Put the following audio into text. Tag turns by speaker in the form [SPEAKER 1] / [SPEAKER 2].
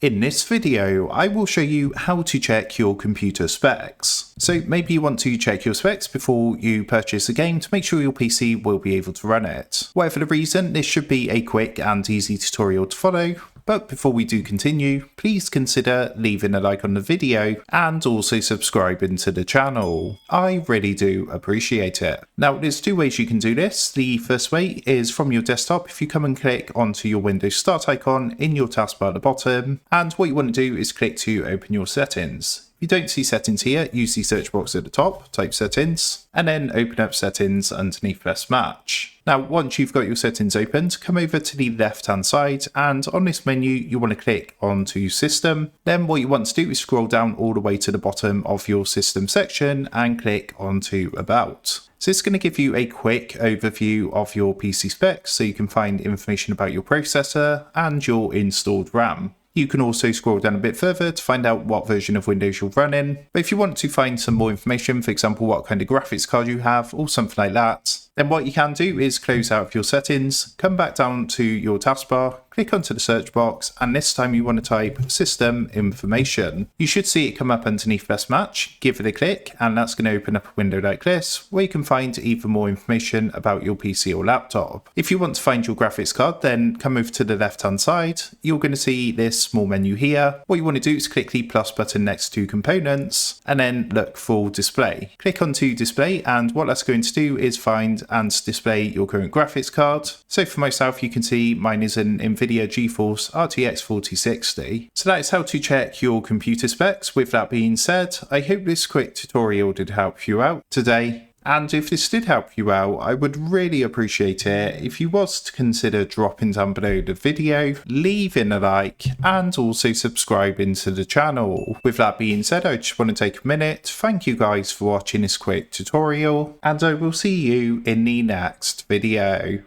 [SPEAKER 1] In this video, I will show you how to check your computer specs. So maybe you want to check your specs before you purchase a game to make sure your PC will be able to run it. Whatever the reason, this should be a quick and easy tutorial to follow. But before we do continue, please consider leaving a like on the video and also subscribing to the channel. I really do appreciate it. Now, there's two ways you can do this. The first way is from your desktop. If you come and click onto your Windows Start icon in your taskbar at the bottom, and what you want to do is click to open your settings. If you don't see settings here, use the search box at the top, type settings, and then open up settings underneath best match. Now, once you've got your settings opened, come over to the left hand side, and on this menu, you want to click onto system. Then what you want to do is scroll down all the way to the bottom of your system section and click onto about. So it's going to give you a quick overview of your PC specs, so you can find information about your processor and your installed RAM. You can also scroll down a bit further to find out what version of Windows you're running. But if you want to find some more information, for example, what kind of graphics card you have or something like that, then what you can do is close out of your settings, come back down to your taskbar, click onto the search box, and this time you want to type system information. You should see it come up underneath best match, give it a click, and that's going to open up a window like this, where you can find even more information about your PC or laptop. If you want to find your graphics card, then come over to the left hand side. You're going to see this small menu here. What you want to do is click the plus button next to components, and then look for display. Click onto display, and what that's going to do is find and display your current graphics card. So for myself, you can see mine is an NVIDIA GeForce RTX 4060. So that is how to check your computer specs. With that being said, I hope this quick tutorial did help you out today. And if this did help you out, I would really appreciate it if you was to consider dropping down below the video, leaving a like, and also subscribing to the channel. With that being said, I just want to take a minute to thank you guys for watching this quick tutorial, and I will see you in the next video.